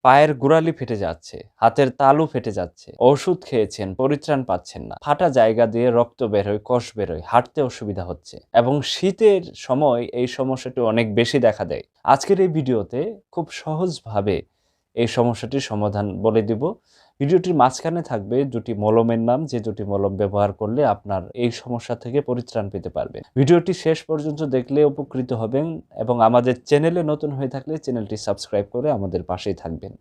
পায়ের গোড়ালি ফেটে যাচ্ছে, হাতের তালু ফেটে যাচ্ছে, ওষুধ খেয়েছেন, পরিত্রাণ পাচ্ছেন না, ফাটা জায়গা দিয়ে রক্ত বের হয়, কষ বের হয়, হাঁটতে অসুবিধা হচ্ছে এবং শীতের সময় এই সমস্যাটি অনেক বেশি দেখা দেয়। আজকের এই ভিডিওতে খুব সহজভাবে এই সমস্যাটির সমাধান বলে দিব। ভিডিওটির মাঝখানে থাকবে দুটি মলমের নাম, যে দুটি মলম ব্যবহার করলে আপনার এই সমস্যা থেকে পরিত্রাণ পেতে পারবেন। ভিডিওটি শেষ পর্যন্ত দেখলে উপকৃত হবেন এবং আমাদের চ্যানেলে নতুন হয়ে থাকলে চ্যানেলটি সাবস্ক্রাইব করে আমাদের পাশেই থাকবেন।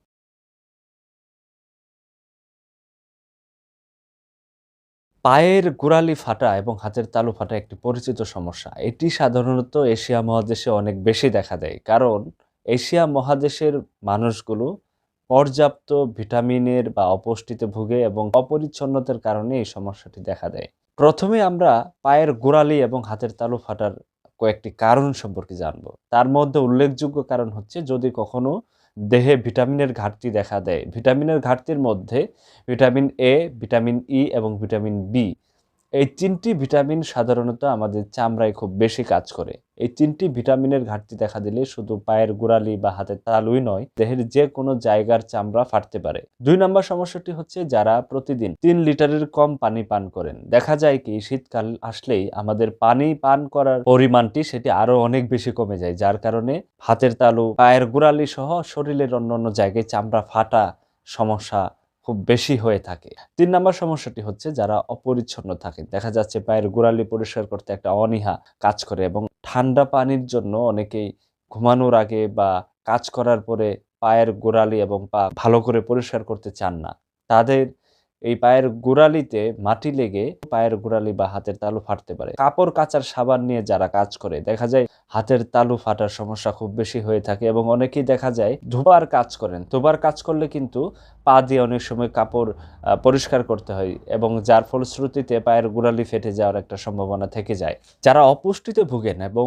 পায়ের গোড়ালি ফাটা এবং হাতের তালু ফাটা একটি পরিচিত সমস্যা। এটি সাধারণত এশিয়া মহাদেশে অনেক বেশি দেখা দেয়। কারণ এশিয়া মহাদেশের মানুষগুলো পর্যাপ্ত ভিটামিনের বা অপুষ্টিতে ভুগে এবং অপরিচ্ছন্নতার কারণে এই সমস্যাটি দেখা দেয়। প্রথমে আমরা পায়ের গোড়ালি এবং হাতের তালু ফাটার কয়েকটি কারণ সম্পর্কে জানব। তার মধ্যে উল্লেখযোগ্য কারণ হচ্ছে যদি কখনো দেহে ভিটামিনের ঘাটতি দেখা দেয়। ভিটামিনের ঘাটতির মধ্যে ভিটামিন এ, ভিটামিন ই এবং ভিটামিন বি, এই ৩ টি ভিটামিন সাধারণত আমাদের চামড়ায় খুব বেশি কাজ করে। এই ৩ টি ভিটামিনের ঘাটতি দেখা দিলে শুধু পায়ের গোড়ালি বা হাতের তালুই নয়, দেহের যে কোনো জায়গার চামড়া ফাটতে পারে। ২ নম্বর সমস্যাটি হচ্ছে যারা প্রতিদিন ৩ লিটারের কম পানি পান করেন। দেখা যায় কি শীতকাল আসলেই আমাদের পানি পান করার পরিমাণটি সেটি আরো অনেক বেশি কমে যায়। যার কারণে হাতের তালু, পায়ের গোড়ালি সহ শরীরের অন্যান্য জায়গায় চামড়া ফাটা সমস্যা খুব বেশি হয়ে থাকে। ৩ নাম্বার সমস্যাটি হচ্ছে যারা অপরিচ্ছন্ন থাকে। দেখা যাচ্ছে পায়ের গোড়ালি পরিষ্কার করতে একটা অনীহা কাজ করে এবং ঠান্ডা পানির জন্য অনেকেই ঘুমানোর আগে বা কাজ করার পরে পায়ের গোড়ালি এবং পা ভালো করে পরিষ্কার করতে চান না। তাদের এই পায়ের গোড়ালিতে মাটি লেগে পায়ের গোড়ালি বা হাতের তালু ফাটতে পারে। কাপড় কাচার সাবান নিয়ে যারা কাজ করে দেখা যায় হাতের তালু ফাটার সমস্যা খুব বেশি হয়ে থাকে এবং অনেকেই দেখা যায় ধোবার কাজ করেন। ধোবার কাজ করলে কিন্তু পা দিয়ে অনেক সময় কাপড় পরিষ্কার করতে হয় এবং যার ফলশ্রুতিতে পায়ের গোড়ালি ফেটে যাওয়ার একটা সম্ভাবনা থেকে যায়। যারা অপুষ্টিতে ভোগেন এবং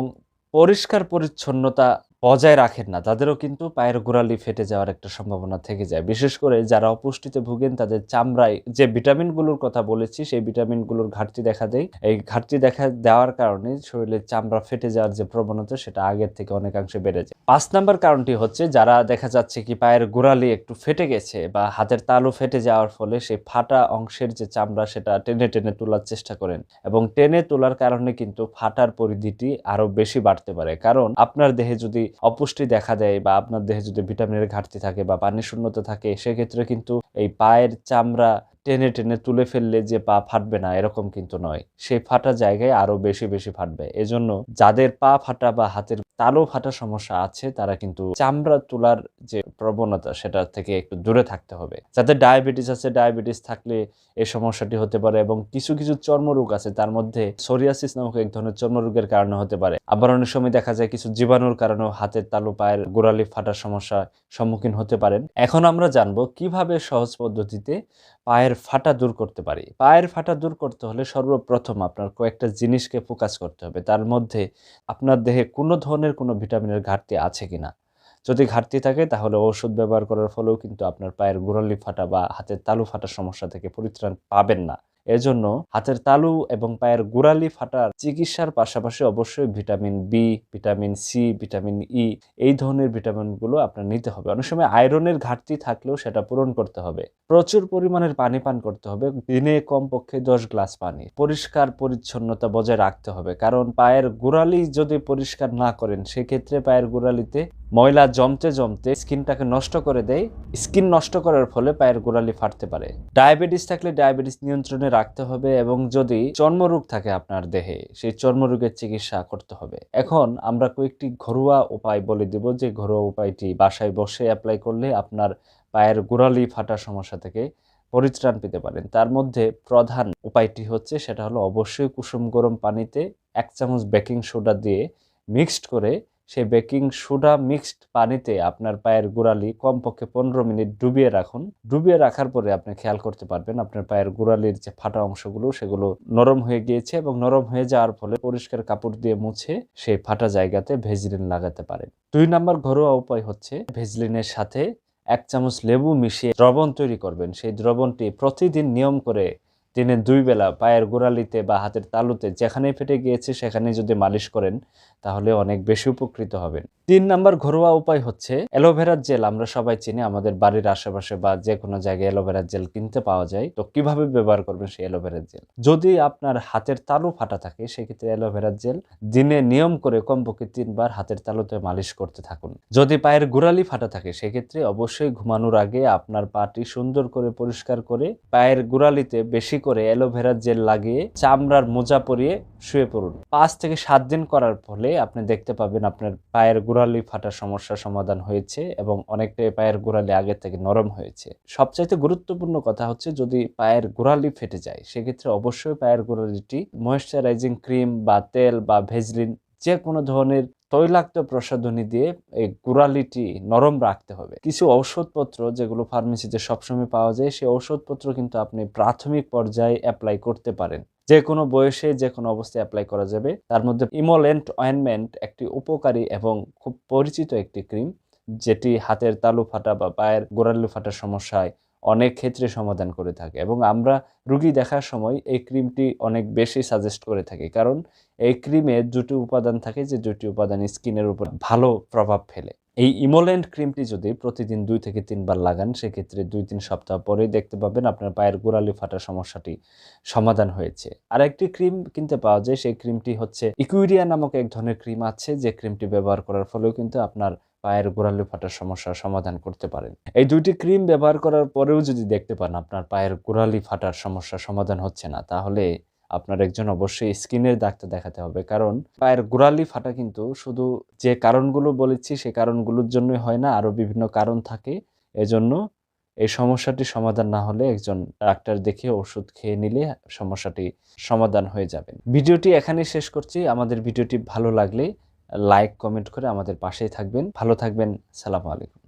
পরিষ্কার পরিচ্ছন্নতা বজায় রাখেন না, তাদেরও কিন্তু পায়ের গোড়ালি ফেটে যাওয়ার একটা সম্ভাবনা থেকে যায়। বিশেষ করে যারা অপুষ্টিতে ভোগেন তাদের চামড়ায় যে ভিটামিনগুলোর কথা বলেছি সেই ভিটামিনগুলোর ঘাটতি দেখা দেয়। এই ঘাটতি দেখা দেওয়ার কারণে শরীরের চামড়া ফেটে যাওয়ার যে প্রবণতা সেটা আগের থেকে অনেকাংশে বেড়ে যায়। ৫ নাম্বার কারণটি হচ্ছে যারা দেখা যাচ্ছে কি পায়ের গোড়ালি একটু ফেটে গেছে বা হাতের তালু ফেটে যাওয়ার ফলে সেই ফাটা অংশের যে চামড়া সেটা টেনে টেনে তোলার চেষ্টা করেন এবং টেনে তোলার কারণে কিন্তু ফাটার পরিধিটি আরো বেশি বাড়তে পারে। কারণ আপনার দেহে যদি অপুষ্টি দেখা দেয় বা আপনার দেহে যদি ভিটামিনের ঘাটতি থাকে বা পানি শূন্যতা থাকে, সেক্ষেত্রে কিন্তু এই পায়ের চামড়া টেনে টেনে তুলে ফেললে যে পা ফাটবে না এরকম কিন্তু নয়। সেই ফাটা জায়গায় আরো বেশি বেশি ফাটবে। এজন্য যাদের পা ফাটা বা হাতের তালু ফাটা সমস্যা আছে তারা কিন্তু চামড়া তোলার যে প্রবণতা সেটা থেকে একটু দূরে থাকতে হবে। যাদের ডায়াবেটিস আছে, ডায়াবেটিস থাকলে এই সমস্যাটি হতে পারে এবং কিছু কিছু চর্মরোগ আছে, তার মধ্যে সোরিয়াসিস নামক এক ধরনের চর্মরোগের কারণে হতে পারে। আবার অনেক সময় দেখা যায় কিছু জীবাণুর কারণেও হাতের তালু, পায়ের গোড়ালি ফাটার সমস্যার সম্মুখীন হতে পারেন। এখন আমরা জানবো কিভাবে সহজ পদ্ধতিতে পায়ের ফাটা দূর করতে পারি। পায়ের ফাটা দূর করতে হলে সর্বপ্রথম আপনার কয়েকটা জিনিসকে ফোকাস করতে হবে। তার মধ্যে আপনার দেহে কোনো ধরনের কোনো ভিটামিনের ঘাটতি আছে কিনা। যদি ঘাটতি থাকে তাহলে ওষুধ ব্যবহার করার ফলেও কিন্তু আপনার পায়ের গোড়ালি ফাটা বা হাতের তালু ফাটার সমস্যা থেকে পরিত্রাণ পাবেন না। এজন্য হাতের তালু এবং পায়ের গোড়ালি ফাটার চিকিৎসার পাশাপাশি অবশ্যই vitamin B, vitamin C, vitamin E, এই ধরনের ভিটামিনগুলো আপনার নিতে হবে। অনেক সময় আয়রনের ঘাটতি থাকলেও সেটা পূরণ করতে হবে। প্রচুর পরিমাণের পানি পান করতে হবে। দিনে কমপক্ষে ১০ গ্লাস পানি। পরিষ্কার পরিচ্ছন্নতা বজায় রাখতে হবে। কারণ পায়ের গোড়ালি যদি পরিষ্কার না করেন সেক্ষেত্রে পায়ের গোড়ালিতে ময়লা জমতে জমতে স্কিনটাকে নষ্ট করে দেয়। স্কিন নষ্ট করার ফলে পায়ের গোড়ালি ফাটতে পারে। ডায়াবেটিস থাকলে ডায়াবেটিস নিয়ন্ত্রণে রাখতে হবে এবং যদি চর্মরোগ থাকে আপনার দেহে সেই চর্মরোগের চিকিৎসা করতে হবে। এখন আমরা কয়েকটি ঘরোয়া উপায় বলে দেব, যে ঘরোয়া উপায়টি বাসায় বসে অ্যাপ্লাই করলে আপনার পায়ের গোড়ালি ফাটার সমস্যা থেকে পরিত্রাণ পেতে পারেন। তার মধ্যে প্রধান উপায়টি হচ্ছে সেটা হলো অবশ্যই কুসুম গরম পানিতে ১ চামচ বেকিং সোডা দিয়ে মিক্সড করে সেই বেকিং সোডা মিক্সড পানিতে আপনার পায়ের গোড়ালি কমপক্ষে ১৫ মিনিট ডুবিয়ে রাখুন। ডুবিয়ে রাখার পরে আপনি খেয়াল করতে পারবেন আপনার পায়ের গোড়ালির যে ফাটা অংশগুলো সেগুলো নরম হয়ে গিয়েছে এবং নরম হয়ে যাওয়ার ফলে পরিষ্কার কাপড় দিয়ে মুছে সেই ফাটা জায়গাতে ভেজলিন লাগাতে পারেন। ২ নাম্বার ঘরোয়া উপায় হচ্ছে ভেজলিনের সাথে ১ চামচ লেবু মিশিয়ে দ্রবণ তৈরি করবেন। সেই দ্রবণটি প্রতিদিন নিয়ম করে দিনে ২ বেলা পায়ের গোড়ালিতে বা হাতের তালুতে যেখানেই ফেটে গিয়েছে সেখানেই যদি মালিশ করেন তাহলে অনেক বেশি উপকৃত হবেন। ৩ নাম্বার ঘরোয়া উপায় হচ্ছে অ্যালোভেরার জেল। আমরা সবাই চিনি, আমাদের বাড়ির আশেপাশে বা যেকোনো জায়গায় অ্যালোভেরার জেল কিনতে পাওয়া যায়। তো কিভাবে ব্যবহার করবেন সেই অ্যালোভেরার জেল? যদি আপনার হাতের তালু ফাটা থাকে সেক্ষেত্রে অ্যালোভেরার জেল দিনে নিয়ম করে কমপক্ষে ৩ বার হাতের তালুতে মালিশ করতে থাকুন। যদি পায়ের গোড়ালি ফাটা থাকে সেক্ষেত্রে অবশ্যই ঘুমানোর আগে আপনার পাটি সুন্দর করে পরিষ্কার করে পায়ের গোড়ালিতে বেশি করে অ্যালোভেরার জেল লাগিয়ে চামড়ার মোজা পরিয়ে শুয়ে পড়ুন। ৫ থেকে ৭ দিন করার ফলে আপনি দেখতে পাবেন আপনার পায়ের গোড়ালি ফাটার সমস্যার সমাধান হয়েছে এবং অনেকটাই পায়ের গোড়ালি আগের থেকে নরম হয়েছে। সবচাইতে গুরুত্বপূর্ণ কথা হচ্ছে যদি পায়ের গোড়ালি ফেটে যায় সেক্ষেত্রে অবশ্যই পায়ের গোড়ালিটি ময়েশ্চারাইজিং ক্রিম বা তেল বা ভেজলিন যে কোনো ধরনের তৈলাক্ত প্রসাধনী দিয়ে এই গোড়ালিটি নরম রাখতে হবে। কিছু ঔষধপত্র যেগুলো ফার্মেসিতে সবসময় পাওয়া যায় সেই ঔষধপত্র কিন্তু আপনি প্রাথমিক পর্যায়ে অ্যাপ্লাই করতে পারেন। যে কোনো বয়সে যে কোনো অবস্থায় অ্যাপ্লাই করা যাবে। তার মধ্যে ইমোলেন্ট অয়েনমেন্ট একটি উপকারী এবং খুব পরিচিত একটি ক্রিম, যেটি হাতের তালু ফাটা বা পায়ের গোড়ালি ফাটার সমস্যায় অনেক ক্ষেত্রে সমাধান করে থাকে এবং আমরা রুগী দেখার সময় এই ক্রিমটি অনেক বেশি সাজেস্ট করে থাকি। কারণ এই ক্রিমে ২টি উপাদান থাকে যে ২টি উপাদান স্কিনের উপর ভালো প্রভাব ফেলে। এই ইমোলেন্ট ক্রিমটি যদি প্রতিদিন ২ থেকে ৩ বার লাগান সেক্ষেত্রে ২-৩ সপ্তাহ পরেই দেখতে পাবেন আপনার পায়ের গোড়ালি ফাটার সমস্যাটি সমাধান হয়েছে। আরেকটি ক্রিম কিনতে পাওয়া যায়, সেই ক্রিমটি হচ্ছে ইকুইরিয়া নামক এক ধরনের ক্রিম আছে যে ক্রিমটি ব্যবহার করার ফলেও কিন্তু আপনার পায়ের গোড়ালি ফাটার সমস্যার সমাধান করতে পারেন। এই ২টি ক্রিম ব্যবহার করার পরেও যদি দেখতে পান আপনার পায়ের গোড়ালি ফাটার সমস্যার সমাধান হচ্ছে না, তাহলে আপনার একজন অবশ্যই স্কিনের ডাক্তার দেখাতে হবে। কারণ পায়ের গোড়ালি ফাটা কিন্তু শুধু যে কারণগুলো বলেছি সে কারণগুলোর জন্যই হয় না, আরো বিভিন্ন কারণ থাকে। এজন্য এই সমস্যাটি সমাধান না হলে একজন ডাক্তার দেখিয়ে ওষুধ খেয়ে নিলে সমস্যাটি সমাধান হয়ে যাবে। ভিডিওটি এখানেই শেষ করছি। আমাদের ভিডিওটি ভালো লাগলে লাইক, কমেন্ট করে আমাদের পাশেই থাকবেন। ভালো থাকবেন। সালামু আলাইকুম।